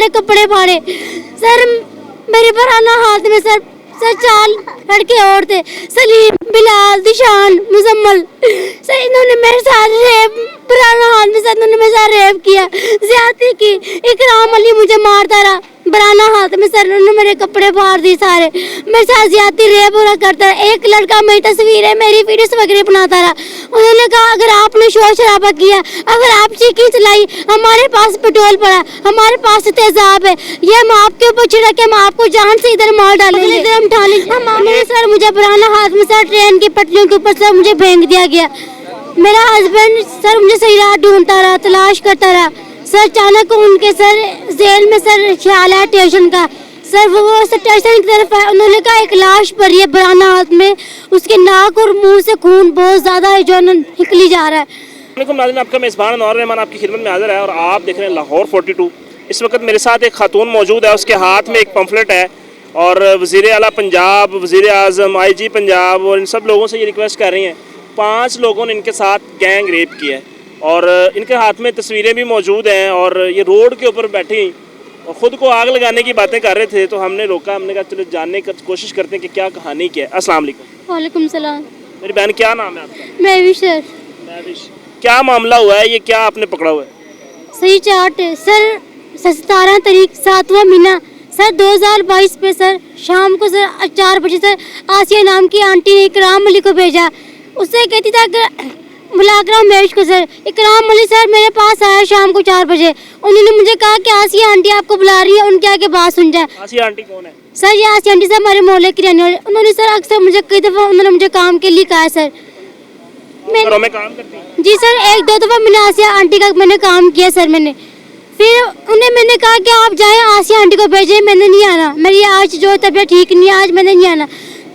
सारे कपड़े फाड़े सर। मेरे पुराना हाथ में सर 4 लड़के और थे, सलीम, बिलाल, दिशान, मुजम्मल। सर इन्होंने मेरे साथ रेप, पुराना हाथ में सर इन्होंने मेरे साथ रेप किया, ज्यादती की। इकराम अली मुझे मारता रहा, पुराना हाथ में सर उन्होंने मेरे कपड़े फाड़ दिए सारे, मेरे साथ ज्यादती रेप पूरा करता रहा। एक लड़का मेरी तस्वीर है, मेरी वीडियोस वगैरह बनाता रहा। उन्होंने कहा अगर आपने शोर शराबा किया, अगर आप चीखी चलाई, हमारे पास पेट्रोल पड़ा, हमारे पास तेजाब है, ये हम आपके ऊपर छिड़क के हम आपको जान से इधर मार डालेंगे, इधर हम ठाने। सर मुझे पुराना हाथ में सर ट्रेन की पटरियों के ऊपर सर मुझे फेंक दिया गया। मेरा हस्बैंड सर मुझे सही रात ढूंढता रहा, तलाश करता रहा सर। अचानक उनके सर जेल में सर ख्याल है स्टेशन का सर, वो स्टेशन की तरफ है। उन्होंने कहा एक लाश पड़ी है पुराना हाथ में, उसके नाक और मुंह से खून बहुत ज्यादा है जो निकली जा रहा है। नाज़रीन, आपका मेज़बान अनवर रहमान आपकी खिदमत में हाजिर है और आप देख रहे हैं लाहौर 42। इस वक्त मेरे साथ एक खातून मौजूद है, उसके हाथ में एक पम्फलेट है और वज़ीर आला पंजाब, वज़ीर आज़म, IG पंजाब और इन सब लोगों से ये रिक्वेस्ट कर रही हैं। 5 लोगों ने इनके साथ गैंग रेप किया है और इनके हाथ में तस्वीरें भी मौजूद हैं और ये रोड के ऊपर बैठी और ख़ुद को आग लगाने की बातें कर रहे थे, तो हमने रोका। हमने कहा चलो जानने की कोशिश करते हैं कि क्या कहानी क्या है। अस्सलाम वालेकुम। वालेकुम सलाम। मेरी बहन क्या नाम है आपका? महविश सर। महविश, क्या मामला हुआ है, ये क्या आपने पकड़ा हुआ है? सही चार्ट है सर, 17 तारीख 7वां महीना सर 2022 पे सर शाम को सर 4 बजे सर आसिया नाम की आंटी ने इकराम अली को भेजा। उससे कहती था कि बुलाकर महेश को सर। इकराम अली सर मेरे पास आया शाम को 4 बजे। उन्होंने मुझे कहा कि आसिया आंटी आपको बुला रही है, उनके आगे बात सुन जाए। आसिया आंटी कौन है? सर ये आसिया आंटी सर हमारे मोहल्ले की रहने वाले। उन्होंने सर अक्सर मुझे कई दफ़ा उन्होंने मुझे काम के लिए कहा है सर। घरों में काम करती हैं? जी सर, 1-2 दफ़ा मैंने आसिया आंटी का मैंने काम किया सर। मैंने फिर उन्हें मैंने कहा कि आप जाएं आसिया आंटी को भेजें, मैंने नहीं आना, मेरी आज जो तबीयत ठीक नहीं है, आज मैंने नहीं आना।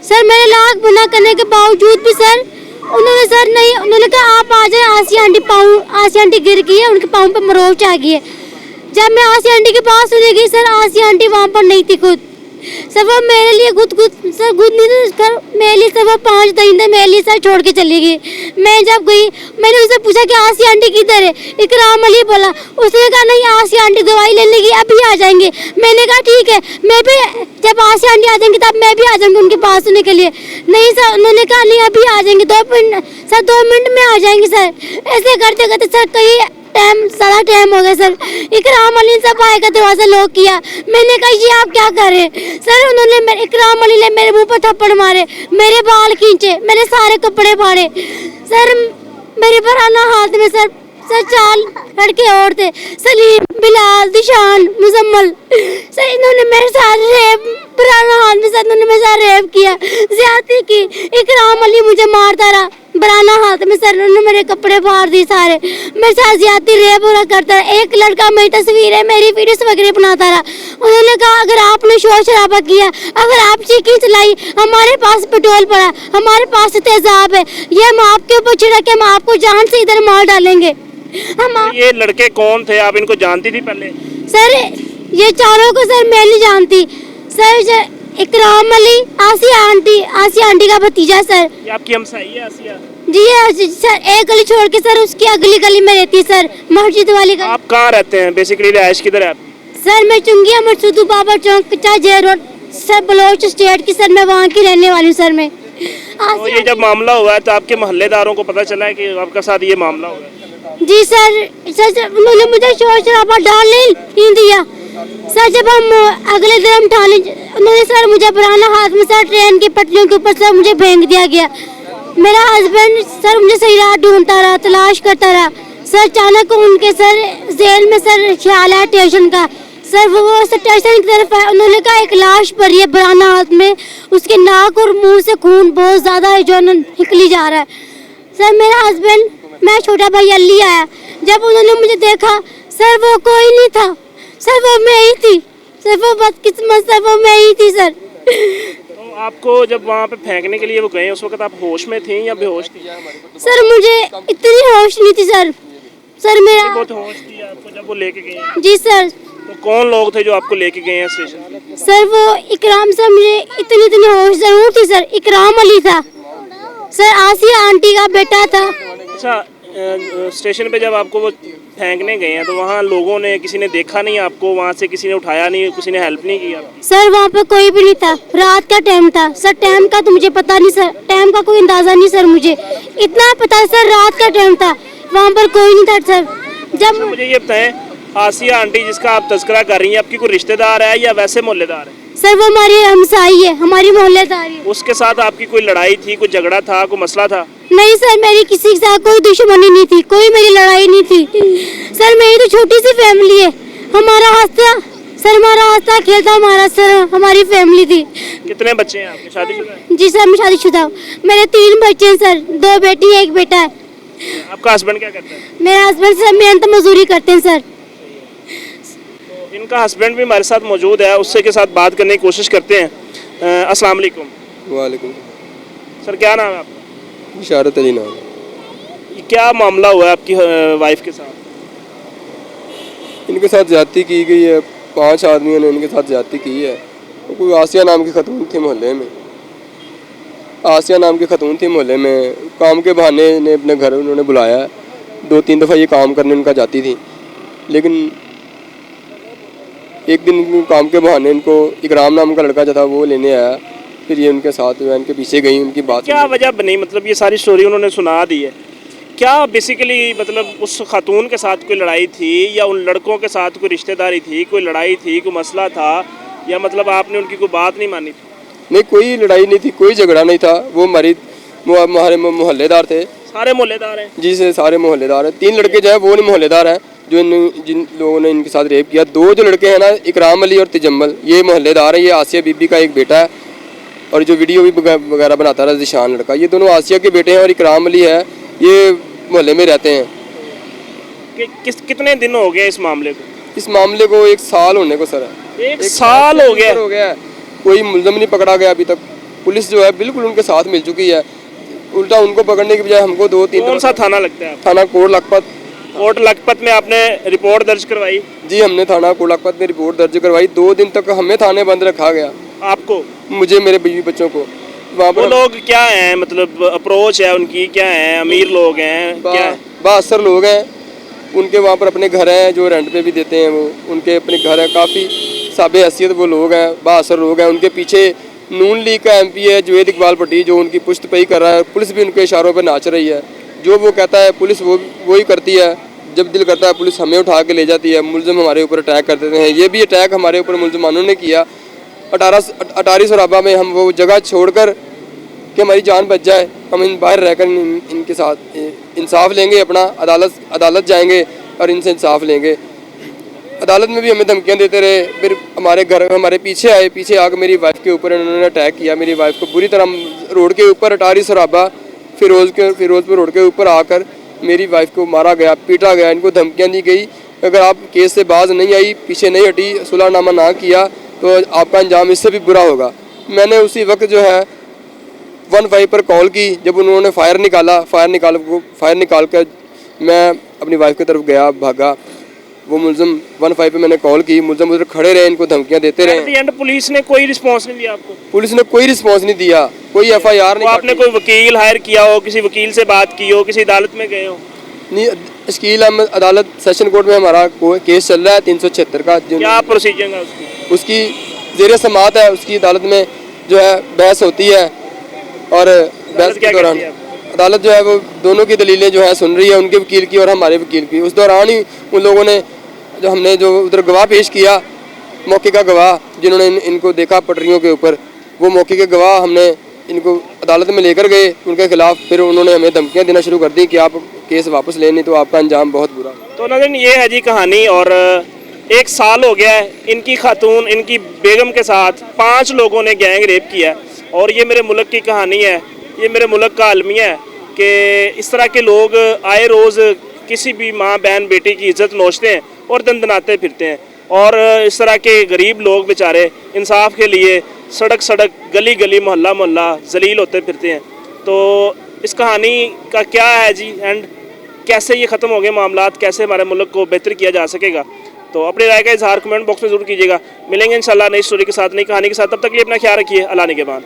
सर मैंने लाख मना करने के बावजूद भी सर उन्होंने सर नहीं, उन्होंने कहा आप आ जाए। आसिया आंटी गिर गई है, उनके पाँव पर मरोच आ गई है। जब मैं आसिया आंटी के पास चली गई सर, आसिया आंटी वहाँ पर नहीं थी खुद। सर वो मेरे लिए गुद नहीं सर, मेरे लिए सर वो 5 दिन मेरे लिए सर छोड़ के चली गई। मैं जब गई मैंने उससे पूछा कि आसिया आंटी किधर है? इकराम अली बोला। उसने कहा नहीं आसिया आंटी दवाई लेने की अभी आ जाएंगे। मैंने कहा ठीक है, मैं भी जब आसिया आंटी आ जाएंगी तब मैं भी आ जाऊंगी उनके पास सुनने के लिए। नहीं सर, उन्होंने कहा नहीं अभी आ जाएंगे, 2 मिनट में आ जाएंगे सर। ऐसे करते करते सर कई सारा टाइम हो गया सर। इकराम अली ने सब आए का दरवाजा लॉक किया। मैंने कहा ये आप क्या कर रहे हैं सर? उन्होंने इकराम अली ने मेरे मुंह पर थप्पड़ मारे, मेरे बाल खींचे, मेरे सारे कपड़े फाड़े सर। मेरे पुराना हाथ में सर 4 लड़के और थे, सलीम, बिलाल, दिशान, मुजम्मल। सर इन्होंने मेरे साथ रेप, पुराना हाथ में सर इन्होंने मेरे साथ रेप किया, ज्यादती की। इकराम अली मुझे मारता रहा, पुराना हाथ में सर उन्होंने मेरे कपड़े फाड़ दिए सारे, मेरे साथ ज्यादती रेप पूरा करता रहा। एक लड़का मेरी तस्वीर है, मेरी वीडियोस वगैरह बनाता रहा। उन्होंने कहा अगर आपने शोर शराबा किया, अगर आप चीखी चलाई, हमारे पास पेट्रोल पड़ा, हमारे पास तेजाब है, ये हम आपके ऊपर छिड़क के हम आपको जान से इधर मार डालेंगे। ये लड़के कौन थे, आप इनको जानती थी पहले? सर ये चारों को सर मैं नहीं जानती सर। इकराम अली, आसिया आंटी का भतीजा सर। ये आपकी हमसाई है आसिया? जी सर, एक गली छोड़ के सर उसकी अगली गली में रहती है सर, मस्जिद वाली गली। आप कहाँ रहते हैं बेसिकली, रिहाइश किधर है? सर मैं चुंगिया मरसूदू बाबा चौक जे रोड सर, बलोच स्टेट की सर, मैं वहाँ की रहने वाली हूँ सर। मैं तो ये जब मामला हुआ है तो आपके मोहल्लेदारों को पता चला है कि आपका साथ ये मामला हुआ है? जी सर उन्होंने मुझे शोर शराबा डालने नहीं दिया सर। जब हम अगले दिन हम ठाने, उन्होंने सर मुझे पुराना हाथ में सर ट्रेन की पटरियों के ऊपर सर मुझे फेंक दिया गया। मेरा हस्बैंड सर मुझे सही रात ढूंढता रहा, तलाश करता रहा सर। अचानक उनके सर जेल में सर ख्याल है स्टेशन का सर, वो स्टेशन की तरफ है। उन्होंने कहा एक लाश पड़ी है पुराना हाथ में, उसके नाक और मुंह से खून बहुत ज्यादा है जो निकली जा रहा है सर। मेरा हस्बैंड, मैं छोटा भाई अली आया। जब उन्होंने मुझे देखा सर वो कोई नहीं था सर, वो मैं ही थी सर, वो बदकिस्मत सर, वो मैं ही थी सर। तो आपको जब वहाँ पे फेंकने के लिए वो गए, उस वक्त आप होश में थी या बेहोश थी? सर मुझे इतनी होश नहीं थी सर। सर मेरा बहुत होश थी आपको जब वो लेके गए? जी सर। तो कौन लोग थे जो आपको लेके गए हैं स्टेशन? सर वो इकराम सर, मुझे इतनी होश जरूर थी सर। इकराम अली था सर, आसिया आंटी का बेटा था। अच्छा, स्टेशन पे जब आपको वो फेंकने गए हैं तो वहाँ लोगों ने, किसी ने देखा नहीं आपको, वहाँ से किसी ने उठाया नहीं, किसी ने हेल्प नहीं किया? सर वहाँ पे कोई भी नहीं था, रात का टाइम था सर। टाइम का तो मुझे पता नहीं सर, टाइम का कोई अंदाजा नहीं सर, मुझे इतना पता है सर रात का टाइम था, वहाँ पर कोई नहीं था सर। जब मुझे ये बताएं, आसिया आंटी जिसका आप तस्करा कर रही हैं, आपकी कोई रिश्तेदार है या वैसे मोहल्लेदार है? सर वो हमारी हमसाई है, हमारी मोहल्लेदारी है। उसके साथ आपकी कोई लड़ाई थी, कोई झगड़ा था, कोई मसला था? नहीं सर, मेरी किसी के साथ कोई दुश्मनी नहीं थी, कोई मेरी लड़ाई नहीं थी सर। मेरी तो छोटी सी फैमिली है, हमारा हंसता खेलता हमारा सर हमारी फैमिली थी। कितने बच्चे हैं आपके, शादीशुदा हैं? जी सर, मैं शादीशुदा हूँ, मेरे 3 बच्चे हैं सर, 2 बेटी 1 बेटा है। आपका हस्बैंड क्या करता है? मेरे हस्बैंड सर मेहनत मजदूरी करते हैं सर। इनका हस्बैंड भी हमारे साथ मौजूद है, उससे के साथ बात करने की कोशिश करते हैं। अस्सलाम वालेकुम। वालेकुम। सर क्या नाम है आपका? इशारत अली नाम। ये क्या मामला हुआ है आपकी वाइफ के साथ? इनके साथ ज्यादती की गई है, 5 आदमियों ने इनके साथ ज्यादती की है। कोई आसिया नाम की खतून थी मोहल्ले में, आसिया नाम की खतून थी मोहल्ले में, काम के बहाने ने अपने घर उन्होंने बुलाया। 2-3 दफ़ा ये काम करने उनका जाती थी, लेकिन एक दिन काम के बहाने इनको इकराम नाम का लड़का जो था वो लेने आया, फिर ये उनके साथ जो है इनके पीछे गई, उनकी बात क्या वजह बनी, मतलब ये सारी स्टोरी उन्होंने सुना दी है, क्या बेसिकली मतलब उस खातून के साथ कोई लड़ाई थी या उन लड़कों के साथ कोई रिश्तेदारी थी, कोई लड़ाई थी, कोई मसला था, या मतलब आपने उनकी कोई बात नहीं मानी थी? नहीं, कोई लड़ाई नहीं थी, कोई झगड़ा नहीं था। वो हमारे मोहल्लेदार थे। सारे मोहल्लेदार हैं? जी से सारे मोहल्लेदार हैं। 3 लड़के जो है वो नहीं मोहल्लेदार हैं, जो जिन लोगों ने इनके साथ रेप किया। 2 जो लड़के हैं ना, इकराम अली और तजम्मल, ये मोहल्लेदार हैं। ये आसिया बीबी का एक बेटा है, और जो वीडियो भी वगैरह बनाता रहा जिशान लड़का, ये दोनों आसिया के बेटे हैं। और इकराम अली है, ये मोहल्ले में रहते हैं। कितने दिन हो गए इस मामले को? इस मामले को 1 साल होने को सर है। 1 साल हो गया? है। कोई मुलजम नहीं पकड़ा गया अभी तक। पुलिस जो है बिल्कुल उनके साथ मिल चुकी है, उल्टा उनको पकड़ने की बजाय हमको 2-3। कौन सा थाना लगता है? थाना कोट लखपत। कोट लखपत में आपने रिपोर्ट दर्ज करवाई? जी, हमने थाना कोट लखपत में रिपोर्ट दर्ज करवाई। 2 दिन तक हमें थाने बंद रखा गया। आपको? मुझे, मेरे बीवी बच्चों को। वहाँ वो पर लोग क्या हैं, मतलब अप्रोच है उनकी क्या है? अमीर लोग हैं क्या है? बासर लोग हैं, उनके वहाँ पर अपने घर हैं जो रेंट पे भी देते हैं। वो उनके अपने घर हैं, काफ़ी साबे हैसियत वो लोग हैं, बासर लोग हैं। उनके पीछे नून लीग का MP है जुवेद इकबाल भट्टी, जो उनकी पुश्तपई कर रहा है। पुलिस भी उनके इशारों पर नाच रही है। जो वो कहता है पुलिस वो ही करती है। जब दिल करता है पुलिस हमें उठा के ले जाती है। मुलजिम हमारे ऊपर अटैक कर देते हैं। ये भी अटैक हमारे ऊपर मुलजमानों ने किया। अटारी सराबा में हम वो जगह छोड़कर कि हमारी जान बच जाए, हम बाहर रहकर इनके साथ इंसाफ लेंगे, अपना अदालत जाएंगे और इनसे इंसाफ लेंगे। अदालत में भी हमें धमकियां देते रहे। फिर हमारे पीछे आए, पीछे आकर मेरी वाइफ के ऊपर इन्होंने अटैक किया। मेरी वाइफ को बुरी तरह रोड के ऊपर, अटारी सराबा फिरोजपुर रोड के ऊपर आकर मेरी वाइफ को मारा गया, पीटा गया। इनको धमकियां दी गई, अगर आप केस से बाज नहीं आई, पीछे नहीं हटी, सुलहनामा ना किया तो आपका अंजाम इससे भी बुरा होगा। मैंने उसी वक्त जो है 15 पर कॉल की। जब उन्होंने फायर निकाल कर मैं अपनी वाइफ की तरफ गया, भागा। वो मुलजिम 15 पे मैंने कॉल की, मुलजिम उधर खड़े रहे, इनको धमकियां देते रहे। एंड पुलिस ने कोई रिस्पांस नहीं दिया आपको? पुलिस ने कोई रिस्पांस नहीं दिया, कोई FIR नहीं। आपने कोई वकील हायर किया हो, किसी वकील से बात की हो, किसी अदालत में गए हो? नहीं, शकील अहमद अदालत सेशन कोर्ट में हमारा केस चल रहा है 376 का। क्या प्रोसीजर है उसकी ज़ेर समाअत है। उसकी अदालत में जो है बहस होती है, और बहस के दौरान अदालत जो है वो दोनों की दलीलें जो है सुन रही है, उनके वकील की और हमारे वकील की। उस दौरान ही उन लोगों ने हमने जो उधर गवाह पेश किया, मौके का गवाह जिन्होंने इनको देखा पटरियों के ऊपर, वो मौके के गवाह हमने इनको अदालत में लेकर गए उनके खिलाफ। फिर उन्होंने हमें धमकियां देना शुरू कर दी कि आप केस वापस ले, नहीं तो आपका अंजाम बहुत बुरा। तो नाज़रीन, ये है जी कहानी। और 1 साल हो गया है इनकी खातून, इनकी बेगम के साथ 5 लोगों ने गैंग रेप किया। और ये मेरे मुल्क की कहानी है, ये मेरे मुल्क का अलमिया है कि इस तरह के लोग आए रोज़ किसी भी माँ बहन बेटी की इज्जत नोचते हैं और दंदनाते फिरते हैं। और इस तरह के गरीब लोग बेचारे इंसाफ के लिए सड़क गली गली मोहल्ला मोहल्ला जलील होते फिरते हैं। तो इस कहानी का क्या है जी एंड कैसे ये ख़त्म हो गए मामलात, कैसे हमारे मुल्क को बेहतर किया जा सकेगा? तो अपनी राय का इजहार कमेंट बॉक्स में ज़रूर कीजिएगा। मिलेंगे इंशाल्लाह नई स्टोरी के साथ, नई कहानी के साथ। तब तक के लिए अपना ख्याल रखिए। अल्लाह निगहबान।